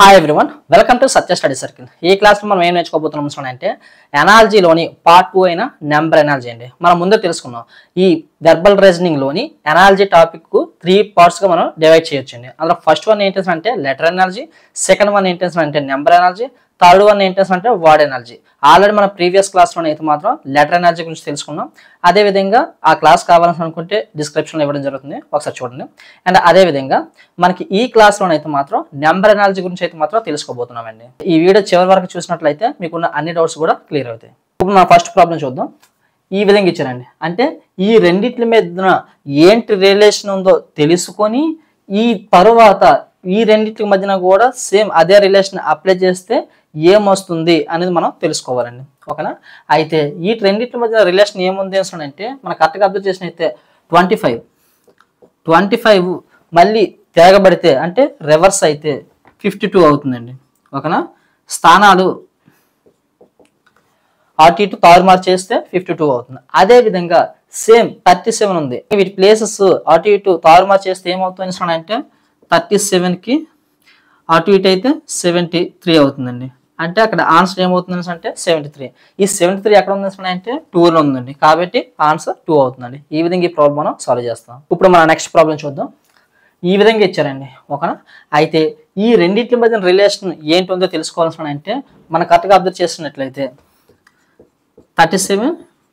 Hi everyone, welcome to Satya study circle. ఈ క్లాస్లో మనం ఏం నేర్చుకోబోతున్నాం అంటే ఎనాలజీలోని పార్ట్ 2 అయిన నెంబర్ ఎనాలజీ అండి. మనం ముందే తెలుసుకున్నాం ఈ వెర్బల్ రీజనింగ్లోని ఎనాలజీ టాపిక్ 3 పార్ట్స్గా మనం డివైడ్ చేయొచ్చండి. అందులో ఫస్ట్ వన్ ఏంటి అంటే లెటర్ ఎనాలజీ, సెకండ్ వన్ ఏంటి అంటే నెంబర్ ఎనాలజీ, థర్డ్ వన్ ఏంటి అంటే వర్డ్ ఎనాలజీ. ఆల్రెడీ మన ప్రీవియస్ క్లాస్లో అయితే మాత్రం లెటర్ ఎనాలజీ గురించి తెలుసుకున్నాం. అదేవిధంగా ఆ క్లాస్ కావాలని అనుకుంటే డిస్క్రిప్షన్లో ఇవ్వడం జరుగుతుంది, ఒకసారి చూడండి. అండ్ అదేవిధంగా మనకి ఈ క్లాస్లో అయితే మాత్రం నెంబర్ ఎనాలజీ గురించి అయితే మాత్రం తెలుసుకోబోతున్నామండి. ఈ వీడియో చివరి వరకు చూసినట్లయితే మీకున్న అన్ని డౌట్స్ కూడా క్లియర్ అవుతాయి. ఇప్పుడు మన ఫస్ట్ ప్రాబ్లం చూద్దాం. ఈ విధంగా ఇచ్చారండి, అంటే ఈ రెండిట్ల మీద ఏంటి రిలేషన్ ఉందో తెలుసుకొని ఈ తరువాత ఈ రెండింటి మధ్యన కూడా సేమ్ అదే రిలేషన్ అప్లై చేస్తే ఏమొస్తుంది అనేది మనం తెలుసుకోవాలండి. ఓకేనా? అయితే ఈ రెండింటి మధ్య రిలేషన్ ఏముంది అంటే మనం కరెక్ట్గా అబ్జర్వ్ చేసిన అయితే 25 మళ్ళీ తేగబడితే అంటే రివర్స్ అయితే 52 అవుతుందండి. ఓకేనా? స్థానాలు అటు ఇటు తారుమారు చేస్తే 52 అవుతుంది. అదేవిధంగా సేమ్ 37 ఉంది, వీటి ప్లేసెస్ అటు ఇటు తారుమారు చేస్తే ఏమవుతుంది అంటే 37కి అటు ఇటు అయితే 73 అవుతుందండి. అంటే అక్కడ ఆన్సర్ ఏమవుతుంది అంటే 73. ఈ 73 ఎక్కడ ఉంది అంటే 2లో ఉందండి, కాబట్టి ఆన్సర్ 2 అవుతుందండి. ఈ విధంగా ఈ ప్రాబ్లం మనం సాల్వ్ చేస్తాం. ఇప్పుడు మన నెక్స్ట్ ప్రాబ్లం చూద్దాం. ఈ విధంగా ఇచ్చారండి. ఓకేనా? అయితే ఈ రెండింటి మధ్య రిలేషన్ ఏంటుందో తెలుసుకోవాల్సిన అంటే మనం కరెక్ట్గా అబ్జర్వ్ చేసినట్లయితే 37,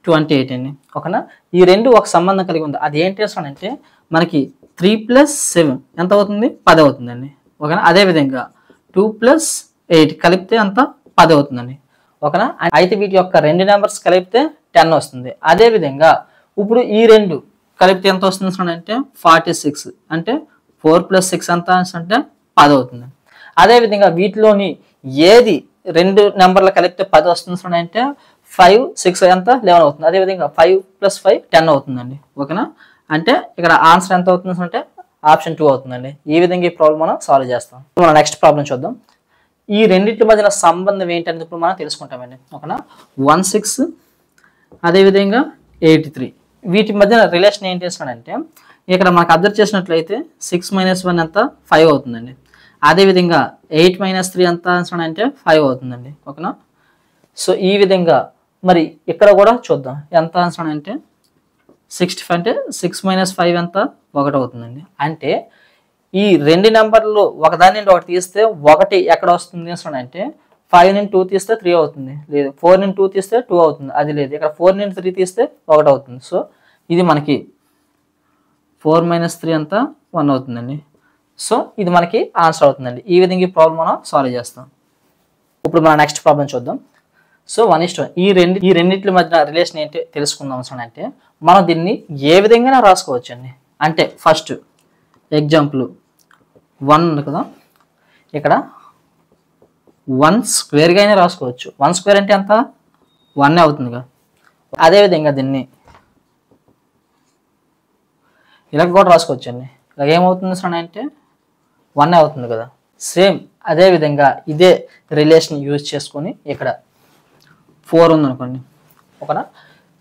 28 అండి. ఓకేనా? ఈ రెండు ఒక సంబంధం కలిగి ఉంది. అది ఏంటి అంటే మనకి 3 + 7 ఎంత అవుతుంది? 10 అవుతుందండి. ఓకేనా? అదేవిధంగా 2 + 8 కలిపితే అంత 10 అవుతుందండి. ఓకేనా? అయితే వీటి యొక్క రెండు నెంబర్స్ కలిపితే 10 వస్తుంది. అదేవిధంగా ఇప్పుడు ఈ రెండు కలిపితే ఎంత వస్తుంది అంటే 46, అంటే 4 + 6 ఎంత అంటే 10 అవుతుంది. అదేవిధంగా వీటిలోని ఏది రెండు నెంబర్లు కలిపితే 10 వస్తుంది అంటే 5, 6 ఎంత 11 అవుతుంది. అదేవిధంగా 5 + 5 10 అవుతుందండి. ఓకేనా? అంటే ఇక్కడ ఆన్సర్ ఎంత అవుతుంది అంటే ఆప్షన్ 2 అవుతుందండి. ఈ విధంగా ఈ ప్రాబ్లం మనం సాల్వ్ చేస్తాం. మనం నెక్స్ట్ ప్రాబ్లం చూద్దాం. ఈ రెండింటి మధ్యన సంబంధం ఏంటనేది ఇప్పుడు మనం తెలుసుకుంటామండి. ఓకేనా? 16 అదేవిధంగా 83 వీటి మధ్యన రిలేషన్ ఏంటి అంటే ఇక్కడ మనకు అబ్జర్వ్ చేసినట్లయితే 6 - 1 ఎంత 5 అవుతుందండి. అదేవిధంగా 8 - 3 ఎంత అంటే 5 అవుతుందండి. ఓకేనా? సో ఈ విధంగా మరి ఇక్కడ కూడా చూద్దాం ఎంత అంటే 65, అంటే 6 - 5 ఎంత 1 అవుతుందండి. అంటే ఈ రెండు నెంబర్లు ఒకదాని నుండి ఒకటి తీస్తే ఒకటి ఎక్కడ వస్తుంది అంటే 5 నుండి 2 తీస్తే 3 అవుతుంది, లేదు 4 నుండి 2 తీస్తే 2 అవుతుంది, అది లేదు. ఇక్కడ 4 నుండి 3 తీస్తే 1 అవుతుంది. సో ఇది మనకి 4 - 3 ఎంత 1 అవుతుందండి. సో ఇది మనకి ఆన్సర్ అవుతుందండి. ఈ విధంగా ఈ ప్రాబ్లం మనం సాల్వ్ చేస్తాం. ఇప్పుడు మన నెక్స్ట్ ప్రాబ్లం చూద్దాం. సో 1:1 ఈ రెండింటి మధ్య రిలేషన్ ఏంటి తెలుసుకుందాం అంటే మనం దీన్ని ఏ విధంగా రాసుకోవచ్చు అండి. అంటే ఫస్ట్ ఎగ్జాంపుల్ 1 ఉంది కదా, ఇక్కడ 1 స్క్వేర్గా అయినా రాసుకోవచ్చు. 1 స్క్వేర్ అంటే ఎంత 1 అవుతుంది కదా. అదేవిధంగా దీన్ని ఇలా కూడా రాసుకోవచ్చు అండి. ఇలా ఏమవుతుంది అంటే 1 అవుతుంది కదా. సేమ్ అదేవిధంగా ఇదే రిలేషన్ యూజ్ చేసుకొని ఇక్కడ 4 ఉందనుకోండి. ఓకేనా?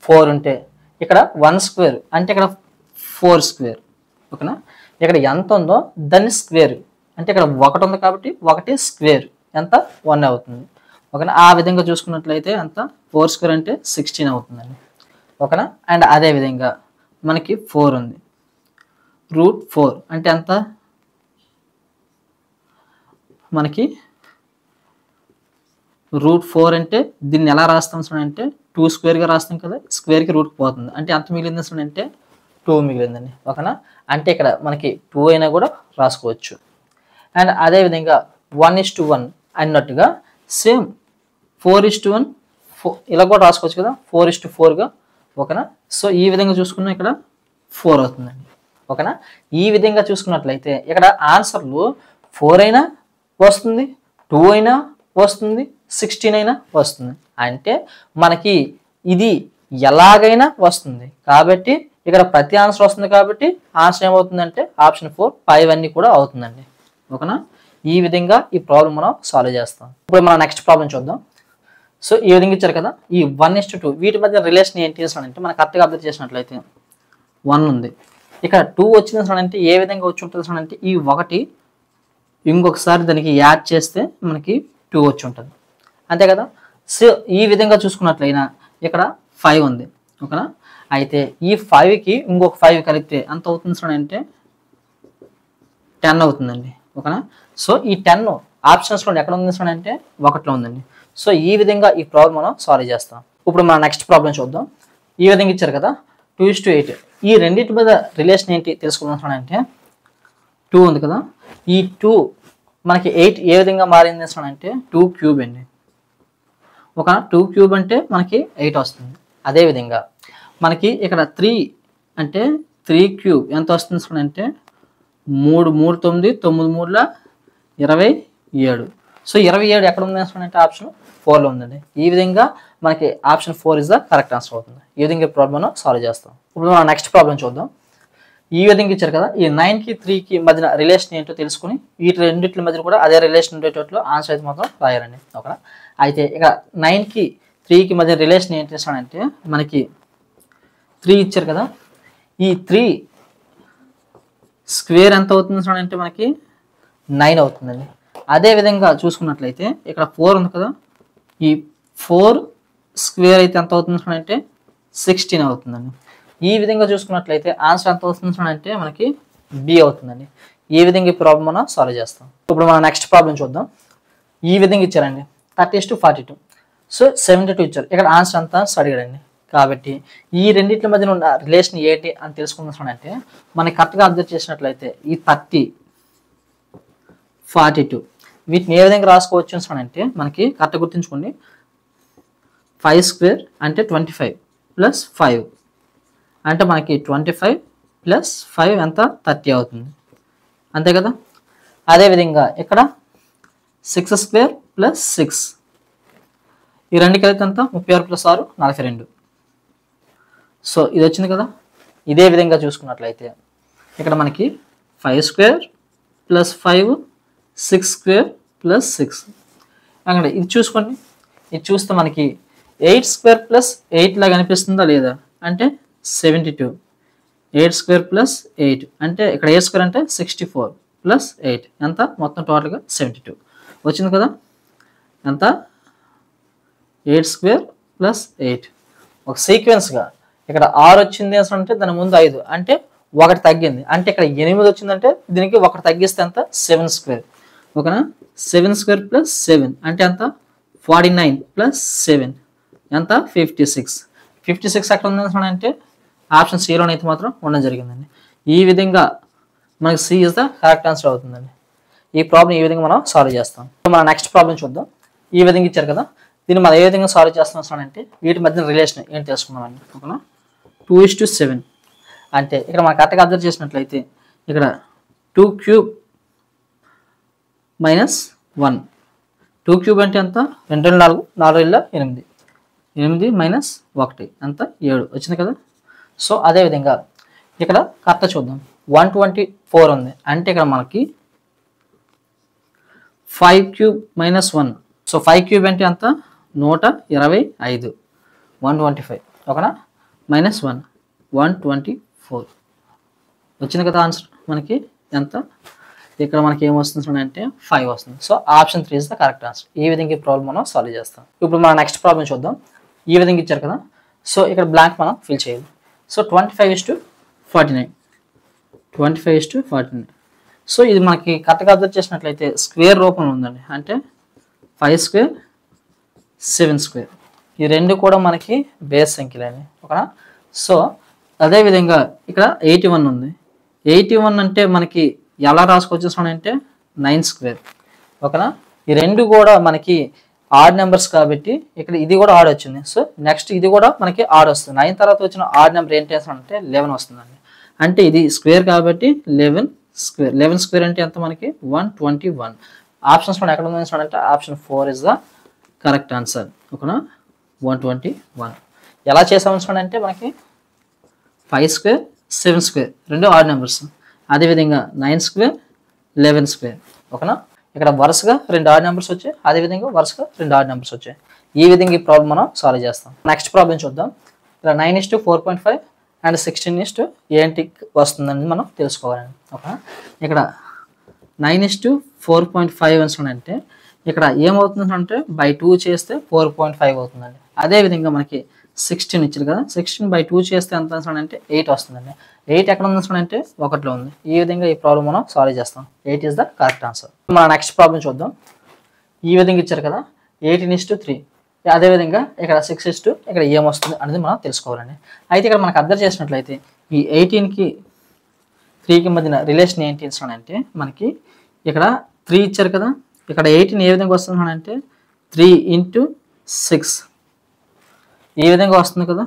4 ఉంటే ఇక్కడ 1 స్క్వేర్ అంటే ఇక్కడ 4 స్క్వేర్. ఓకేనా? ఇక్కడ ఎంత ఉందో దాన్ని స్క్వేర్, అంటే ఇక్కడ 1 ఉంది కాబట్టి 1 స్క్వేర్ ఎంత 1 అవుతుంది. ఓకేనా? ఆ విధంగా చూసుకున్నట్లయితే ఎంత 4 స్క్వేర్ అంటే 16 అవుతుందండి. ఓకేనా? అండ్ అదేవిధంగా మనకి 4 ఉంది, √4 అంటే ఎంత మనకి √4 అంటే దీన్ని ఎలా రాస్తాం అంటే 2 స్క్వేర్గా రాస్తాం కదా, స్క్వేర్కి రూట్ పోతుంది, అంటే ఎంత మిగిలింది అంటే 2 మిగిలిందండి. ఓకేనా? అంటే ఇక్కడ మనకి 2 అయినా కూడా రాసుకోవచ్చు. అండ్ అదేవిధంగా 1:1 అన్నట్టుగా సేమ్ 4:1 ఇలా కూడా రాసుకోవచ్చు కదా, 4:4గా. ఓకేనా? సో ఈ విధంగా చూసుకున్నా ఇక్కడ 4 అవుతుందండి. ఓకేనా? ఈ విధంగా చూసుకున్నట్లయితే ఇక్కడ ఆన్సర్లు 4 అయినా వస్తుంది, 2 అయినా వస్తుంది, 16 అయినా వస్తుంది. అంటే మనకి ఇది ఎలాగైనా వస్తుంది కాబట్టి ఇక్కడ ప్రతి ఆన్సర్ వస్తుంది కాబట్టి ఆన్సర్ ఏమవుతుందంటే ఆప్షన్ 4 పైవన్నీ కూడా అవుతుందండి. ఓకేనా? ఈ విధంగా ఈ ప్రాబ్లం మనం సాల్వ్ చేస్తాం. ఇప్పుడు మనం నెక్స్ట్ ప్రాబ్లం చూద్దాం. సో ఈ విధంగా ఇచ్చారు కదా, ఈ 1:2 వీటి మధ్య రిలేషన్ ఏంటి అంటే మనం కరెక్ట్గా అబ్జర్వ్ చేసినట్లయితే 1 ఉంది, ఇక్కడ 2 వచ్చింది అంటే ఏ విధంగా వచ్చి ఉంటుంది అంటే ఈ 1 ఇంకొకసారి దానికి యాడ్ చేస్తే మనకి 2 వచ్చి ఉంటుంది, అంతే కదా. సో ఈ విధంగా చూసుకున్నట్లయినా ఇక్కడ 5 ఉంది, ఓకేనా. అయితే ఈ 5కి ఇంకొక 5 కలిపితే ఎంత అవుతుంది అంటే 10 అవుతుందండి, ఓకేనా. సో ఈ 10 ఆప్షన్స్లో ఎక్కడ ఉంది అంటే 1లో ఉందండి. సో ఈ విధంగా ఈ ప్రాబ్లం మనం సాల్వ్ చేస్తాం. ఇప్పుడు మన నెక్స్ట్ ప్రాబ్లం చూద్దాం. ఈ విధంగా ఇచ్చారు కదా 2:8. ఈ రెండింటి మీద రిలేషన్ ఏంటి తెలుసుకుందాం అంటే 2 ఉంది కదా, ఈ 2 మనకి 8 ఏ విధంగా మారింది అంటే 2 క్యూబ్ అండి, ఒక 2 క్యూబ్ అంటే మనకి 8 వస్తుంది. అదేవిధంగా మనకి ఇక్కడ 3 అంటే 3 క్యూబ్ ఎంత వస్తుంది అంటే 3 3 9 9 3 27. సో 27 ఎక్కడ ఉంది అంటే ఆప్షన్ 4లో ఉందండి. ఈ విధంగా మనకి option 4 is the correct answer అవుతుంది. ఈ విధంగా ప్రాబ్లం మనం సాల్వ్ చేస్తాం. ఇప్పుడు మనం నెక్స్ట్ ప్రాబ్లం చూద్దాం. ఈ విధంగా ఇచ్చారు కదా, ఈ 9కి 3కి మధ్యన రిలేషన్ ఏంటో తెలుసుకుని వీటి రెండింటి మధ్య కూడా అదే రిలేషన్ ఉండేటట్లు ఆన్సర్ అయితే మాత్రం రాయాలండి, ఓకేనా. అయితే ఇక 9కి 3కి మధ్య రిలేషన్ ఏంటి అంటే మనకి 3 ఇచ్చారు కదా, ఈ 3 స్క్వేర్ ఎంత అవుతుంది అంటే మనకి 9 అవుతుందండి. అదేవిధంగా చూసుకున్నట్లయితే ఇక్కడ 4 ఉంది కదా, ఈ 4 స్క్వేర్ అయితే ఎంత అవుతుంది అంటే 16 అవుతుందండి. ఈ విధంగా చూసుకున్నట్లయితే ఆన్సర్ ఎంత అవుతుంది అంటే మనకి బి అవుతుందండి. ఈ విధంగా ఈ ప్రాబ్లం మనం సాల్వ్ చేస్తాం. ఇప్పుడు మనం నెక్స్ట్ ప్రాబ్లం చూద్దాం. ఈ విధంగా ఇచ్చారండి 30:42. సో 72 ఇచ్చారు. ఇక్కడ ఆన్సర్ అంతా అడిగాడండి. కాబట్టి ఈ రెండింటి మధ్యన ఉన్న రిలేషన్ ఏంటి అని తెలుసుకుందాం అంటే మనకి కరెక్ట్గా అబ్జర్వ్ చేసినట్లయితే ఈ 30, 42 వీటిని ఏ విధంగా రాసుకోవచ్చు అంటే మనకి కరెక్ట్గా గుర్తుంచుకోండి. 5 స్క్వేర్ అంటే 25 ప్లస్ 5 అంటే మనకి 25 ప్లస్ 5 ఎంత 30 అవుతుంది, అంతే కదా. అదేవిధంగా ఇక్కడ 6 స్క్వేర్ ప్లస్ 6 ఈ రెండు కలిపితే ఎంత 36 ప్లస్ 6 42. సో ఇది వచ్చింది కదా. ఇదే విధంగా చూసుకున్నట్లయితే ఇక్కడ మనకి 5 స్క్వేర్ ప్లస్ 5 6 స్క్వేర్ ప్లస్ 6 అక్కడ ఇది చూసుకోండి. ఇది చూస్తే మనకి 8 స్క్వేర్ ప్లస్ 8 లాగా అనిపిస్తుందా లేదా అంటే 72. 8 స్క్వేర్ ప్లస్ 8 అంటే ఇక్కడ 8 స్క్వేర్ అంటే 64 ప్లస్ 8 ఎంత మొత్తం టోటల్గా 72 వచ్చింది కదా. ఎంత 8 స్క్వేర్ ప్లస్ 8 ఒక సీక్వెన్స్గా ఇక్కడ 6 వచ్చింది అంటే దాని ముందు 5 అంటే 1 తగ్గింది, అంటే ఇక్కడ 8 వచ్చిందంటే దీనికి 1 తగ్గిస్తే ఎంత 7 స్క్వేర్, ఓకేనా. 7 స్క్వేర్ ప్లస్ 7 అంటే ఎంత 49 ప్లస్ 7 ఎంత 56. 56 ఎక్కడ ఉంది అంటే ఆప్షన్ సిలో అయితే మాత్రం ఉండడం జరిగిందండి. ఈ విధంగా మనకి C is the correct answer అవుతుందండి. ఈ ప్రాబ్లం ఈ విధంగా మనం సాల్వ్ చేస్తాం. మన నెక్స్ట్ ప్రాబ్లం చూద్దాం. ఈ విధంగా ఇచ్చారు కదా, దీన్ని మనం ఏ విధంగా సాల్వ్ చేస్తున్నాం అంటే వీటి మధ్య రిలేషన్ ఏంటి తెలుసుకున్నామండి, ఓకేనా. 2:7 అంటే ఇక్కడ మనం కరెక్ట్గా అబ్జర్వ్ చేసినట్లయితే ఇక్కడ 2 క్యూబ్ మైనస్ 1. 2 క్యూబ్ అంటే ఎంత 2 4 4 8 8 మైనస్ 1 ఎంత 7 వచ్చింది కదా. సో అదేవిధంగా ఇక్కడ కరెక్ట్గా చూద్దాం 124 ఉంది అంటే ఇక్కడ మనకి 5 క్యూబ్ మైనస్ 1. సో 5 క్యూబ్ అంటే ఎంత 125 125, ఓకేనా. మైనస్ 1 124 వచ్చింది కదా ఆన్సర్ మనకి ఎంత. ఇక్కడ మనకి ఏమొస్తుంది అంటే 5 వస్తుంది. So option 3 is the correct answer. ఈ విధంగా ఈ ప్రాబ్లం మనం సాల్వ్ చేస్తాం. ఇప్పుడు మన నెక్స్ట్ ప్రాబ్లం చూద్దాం. ఈ విధంగా ఇచ్చారు కదా, సో ఇక్కడ బ్లాంక్ మనం ఫిల్ చేయాలి. సో 25:49 25:49. సో ఇది మనకి కరెక్ట్గా అబ్జర్వ్ చేసినట్లయితే స్క్వేర్ రూపంలో ఉందండి, అంటే 5 స్క్వేర్ 7 స్క్వేర్ ఈ రెండు కూడా మనకి బేస్ సంఖ్యలండి, ఓకేనా. సో అదేవిధంగా ఇక్కడ 81 ఉంది. 81 అంటే మనకి ఎలా రాసుకోవచ్చు అంటే 9 స్క్వేర్, ఓకేనా. ఈ రెండు కూడా మనకి ఆడ్ నెంబర్స్ కాబట్టి ఇక్కడ ఇది కూడా ఆడ్ వచ్చింది. సో నెక్స్ట్ ఇది కూడా మనకి ఆడ్ వస్తుంది. 9 తర్వాత వచ్చిన ఆడ్ నెంబర్ ఏంటి అంటే 11 వస్తుందండి. అంటే ఇది స్క్వేర్ కాబట్టి 11 స్క్వేర్. 11 స్క్వేర్ అంటే ఎంత మనకి 121. ఆప్షన్స్ మనం ఎక్కడ ఉంది అంటే option 4 is the correct answer, ఓకేనా. 121 ఎలా చేసాము అంటే మనకి 5 స్క్వేర్ 7 స్క్వేర్ రెండు ఆడ్ నెంబర్స్, అదేవిధంగా 9 స్క్వేర్ 11 స్క్వేర్, ఓకేనా. ఇక్కడ వరుసగా 2 ఆడ్ నెంబర్స్ వచ్చాయి, అదేవిధంగా వరుసగా 2 ఆడ్ నెంబర్స్ వచ్చాయి. ఈ విధంగా ఈ ప్రాబ్లం మనం సాల్వ్ చేస్తాం. నెక్స్ట్ ప్రాబ్లం చూద్దాం. ఇక్కడ 9:4.5 అండ్ 16 ఏంటి వస్తుందని మనం తెలుసుకోవాలండి, ఓకేనా. ఇక్కడ 9:4.5 అంటే ఇక్కడ ఏమవుతుంది అంటే బై 2 చేస్తే 4.5 అవుతుందండి. అదేవిధంగా మనకి 16 ఇచ్చారు కదా, 16/2 చేస్తే ఎంత అంటే 8 వస్తుందండి. 8 ఎక్కడ ఉంది అంటే 1లో ఉంది. ఈ విధంగా ఈ ప్రాబ్లం మనం సాల్వ్ చేస్తాం. 8 ఈస్ ద కరెక్ట్ ఆన్సర్. మన నెక్స్ట్ ప్రాబ్లం చూద్దాం. ఈ విధంగా ఇచ్చారు కదా, 18:3. అదేవిధంగా ఇక్కడ 6:, ఇక్కడ ఏమొస్తుంది అనేది మనం తెలుసుకోవాలండి. అయితే ఇక్కడ మనకు అబ్జర్వ్ చేసినట్లయితే ఈ 18కి 3కి మధ్యన రిలేషన్ ఏంటి అంటే మనకి ఇక్కడ 3 ఇచ్చారు కదా, ఇక్కడ 18 ఏ విధంగా వస్తుంది అంటే 3 × 6 ఈ విధంగా వస్తుంది కదా,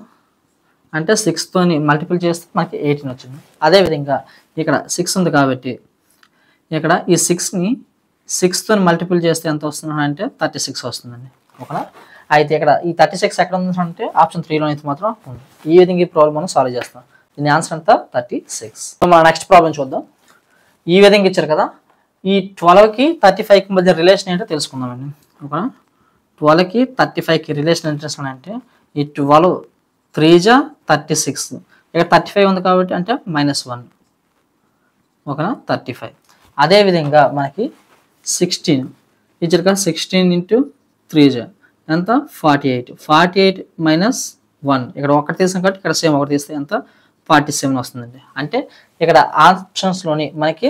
అంటే 6తోని మల్టిపుల్ చేస్తే మనకి 18 వచ్చింది. అదేవిధంగా ఇక్కడ 6 ఉంది కాబట్టి ఇక్కడ ఈ 6ని 6తోని మల్టిపుల్ చేస్తే ఎంత వస్తుంది అంటే 36 వస్తుందండి. ఓకేనా. అయితే ఇక్కడ ఈ 36 ఎక్కడ ఉంది అంటే ఆప్షన్ 3లో అయితే మాత్రం ఉంది. ఈ విధంగా ఈ ప్రాబ్లం మనం సాల్వ్ చేస్తాం. దీని ఆన్సర్ అంతా 36. మన నెక్స్ట్ ప్రాబ్లం చూద్దాం. ఈ విధంగా ఇచ్చారు కదా, ఈ 12కి 35కి మధ్య రిలేషన్ ఏంటో తెలుసుకుందామండి. ఓకేనా. 12కి 35కి రిలేషన్ ఏంటి అంటే ఈ 12 3 36, ఇక్కడ 35 ఉంది కాబట్టి అంటే -1. ఓకేనా, 35. అదేవిధంగా మనకి 16 ఇచ్చారు కదా, 16 × 3 ఎంత 48. 48 - 1 ఇక్కడ ఒకటి తీసాం కాబట్టి ఇక్కడ సేమ్ ఒకటి తీస్తే ఎంత 47 వస్తుందండి. అంటే ఇక్కడ ఆప్షన్స్లోని మనకి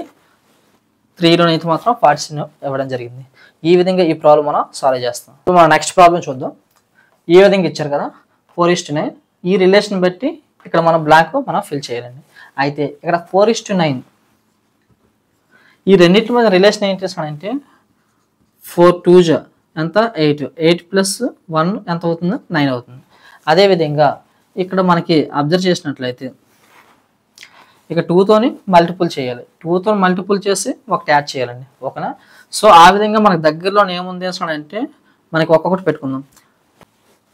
3లోని అయితే మాత్రం 47 ఇవ్వడం జరిగింది. ఈ విధంగా ఈ ప్రాబ్లం మనం సాల్వ్ చేస్తాం. ఇప్పుడు మనం నెక్స్ట్ ప్రాబ్లం చూద్దాం. ఈ విధంగా ఇచ్చారు కదా, 4:9. ఈ రిలేషన్ బట్టి ఇక్కడ మనం బ్లాంక్ మనం ఫిల్ చేయాలండి. అయితే ఇక్కడ 4:9 ఈ రెండింటి మీద రిలేషన్ ఏంటి అంటే 4 2 ఎంత 8. 8 + 1 ఎంత అవుతుంది 9 అవుతుంది. అదేవిధంగా ఇక్కడ మనకి అబ్జర్వ్ చేసినట్లయితే ఇక 2తోని మల్టిపుల్ చేయాలి. 2తో మల్టిపుల్ చేసి ఒకటి యాడ్ చేయాలండి. ఓకేనా. సో ఆ విధంగా మనకు దగ్గరలో ఏముంది అంటే మనకి ఒక్కొక్కటి పెట్టుకుందాం.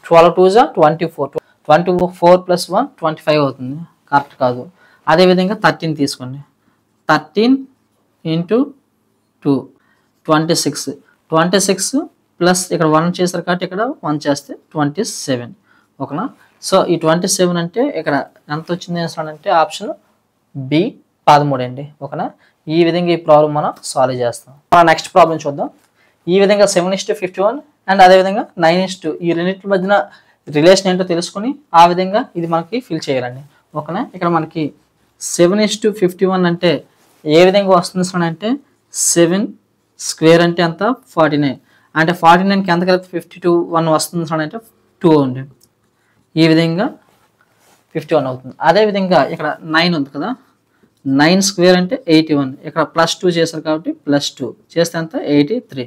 12 2 24. 24 + 1 25 అవుతుంది. కరెక్ట్ కాదు. అదేవిధంగా 13 తీసుకోండి. 13 × 2 26. 26 ప్లస్ ఇక్కడ 1 చేశారు కాబట్టి ఇక్కడ 1 చేస్తే 27. ఓకేనా. సో ఈ 27 అంటే ఇక్కడ ఎంత వచ్చింది అంటే ఆప్షన్ బి 13 అండి. ఓకేనా. ఈ విధంగా ఈ ప్రాబ్లం మనం సాల్వ్ చేస్తాం. మన నెక్స్ట్ ప్రాబ్లం చూద్దాం. ఈ విధంగా 7:51 అండ్ అదేవిధంగా 9:, ఈ రెండింటి మధ్యన రిలేషన్ ఏంటో తెలుసుకొని ఆ విధంగా ఇది మనకి ఫిల్ చేయాలండి. ఓకేనా. ఇక్కడ మనకి 7:51 అంటే ఏ విధంగా వస్తుంది అంటే 7² అంటే ఎంత 49. అంటే 49కి ఎంత కలిపి 52 1 వస్తుంది అంటే 2 అండి. ఈ విధంగా 51 అవుతుంది. అదేవిధంగా ఇక్కడ 9 ఉంది కదా, 9² అంటే 81. ఇక్కడ +2 చేశారు కాబట్టి +2 చేస్తే ఎంత 83.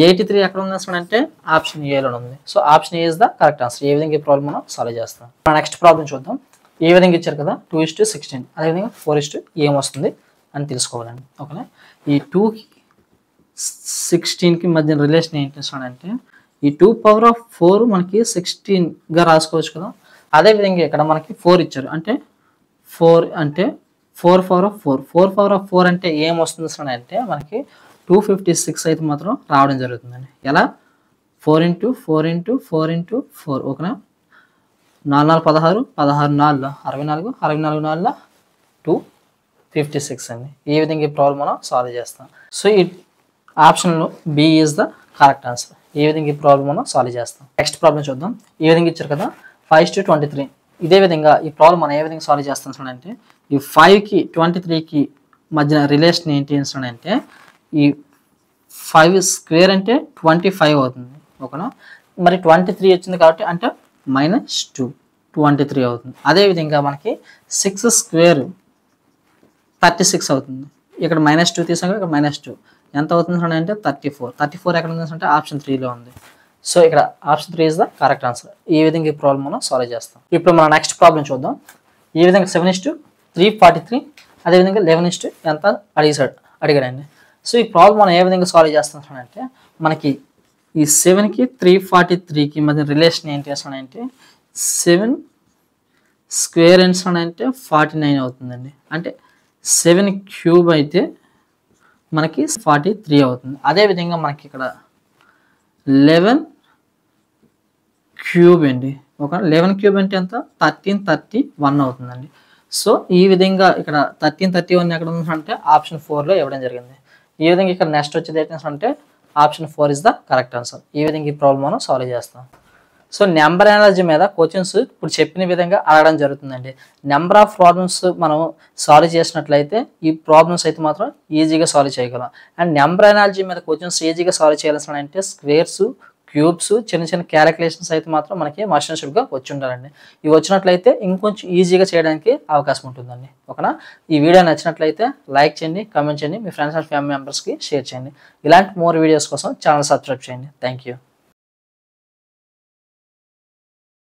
83 ఎక్కడ ఉంది అంటే ఆప్షన్ ఏలో ఉంది. So option A is the correct answer. ఏ విధంగా ఈ ప్రాబ్లం మనం సాల్వ్ చేస్తాం. మన నెక్స్ట్ ప్రాబ్లం చూద్దాం. ఏ విధంగా ఇచ్చారు కదా, 2:16. అదేవిధంగా 4:, ఏమొస్తుంది అని తెలుసుకోవాలండి. ఓకేనా. ఈ 2కి 16కి మధ్య రిలేషన్ ఏంటి అంటే ఈ 2⁴ మనకి 16గా రాసుకోవచ్చు కదా. అదేవిధంగా ఇక్కడ మనకి 4 ఇచ్చారు అంటే 4 అంటే 4⁴. 4⁴ అంటే ఏమొస్తుంది అంటే మనకి 256 అయితే మాత్రం రావడం జరుగుతుందండి. ఎలా 4 × 4 × 4 × 4. ఓకేనా. 4 4 16 16 4 64 64 4 256 అండి. ఈ విధంగా ఈ ప్రాబ్లం మనం సాల్వ్ చేస్తాం. సో ఈ ఆప్షన్లో B is the correct answer. ఏ విధంగా ఈ ప్రాబ్లం మనం సాల్వ్ చేస్తాం. నెక్స్ట్ ప్రాబ్లం చూద్దాం. ఈ విధంగా ఇచ్చారు కదా, 5:23. ఇదే విధంగా ఈ ప్రాబ్లం మనం ఏ విధంగా సాల్వ్ చేస్తాం అంటే ఈ 5కి 23కి మధ్యన రిలేషన్ ఏంటి అంటే ఈ 5² అంటే 25 అవుతుంది. ఓకేనా. మరి 23 వచ్చింది కాబట్టి అంటే -2 23 అవుతుంది. అదేవిధంగా మనకి 6² 36 అవుతుంది. ఇక్కడ -2 తీసాం కదా, ఇక్కడ -2 ఎంత అవుతుంది అంటే 34. 34 ఎక్కడ ఉంది అంటే ఆప్షన్ 3లో ఉంది. సో ఇక్కడ option 3 is the correct answer. ఈ విధంగా ఈ ప్రాబ్లం మనం సాల్వ్ చేస్తాం. ఇప్పుడు మన నెక్స్ట్ ప్రాబ్లం చూద్దాం. ఈ విధంగా 7:343 అదేవిధంగా 11 ఎంత అడిగాడండి. సో ఈ ప్రాబ్లం మనం ఏ విధంగా సాల్వ్ చేస్తాం అంటే మనకి ఈ 7కి 343కి మధ్య రిలేషన్ ఏంటి అంటే 7² అంటే 49 అవుతుందండి. అంటే 7³ అయితే మనకి 43 అవుతుంది. అదేవిధంగా మనకి ఇక్కడ 11³ అండి. ఒక 11³ అంటే ఎంత 1331 అవుతుందండి. సో ఈ విధంగా ఇక్కడ 1331 ఎక్కడ ఉంది అంటే ఆప్షన్ 4లో ఇవ్వడం జరిగింది. ఈ విధంగా ఇక్కడ నెక్స్ట్ వచ్చేది ఏంటంటే అంటే option 4 is the correct answer. ఈ విధంగా ఈ ప్రాబ్లం మనం సాల్వ్ చేస్తాం. సో నెంబర్ ఎనాలజీ మీద క్వశ్చన్స్ ఇప్పుడు చెప్పిన విధంగా అడగడం జరుగుతుందండి. నెంబర్ ఆఫ్ ప్రాబ్లమ్స్ మనం సాల్వ్ చేసినట్లయితే ఈ ప్రాబ్లమ్స్ అయితే మాత్రం ఈజీగా సాల్వ్ చేయగలం. అండ్ నెంబర్ ఎనాలజీ మీద క్వశ్చన్స్ ఈజీగా సాల్వ్ చేయాల్సిన అంటే స్క్వేర్స్, క్యూబ్స్, చిన్న చిన్న క్యాలిక్యులేషన్స్ అయితే మాత్రం మనకి మస్ట్ అండ్ షుడ్గా వచ్చి ఉండాలండి. ఇవి వచ్చినట్లయితే ఇంకొంచెం ఈజీగా చేయడానికి అవకాశం ఉంటుందండి. ఓకేనా? ఈ వీడియో నచ్చినట్లయితే లైక్ చేయండి, కామెంట్ చేయండి, మీ ఫ్రెండ్స్ అండ్ ఫ్యామిలీ మెంబర్స్కి షేర్ చేయండి. ఇలాంటి మోర్ వీడియోస్ కోసం ఛానల్ సబ్స్క్రైబ్ చేయండి. Thank you.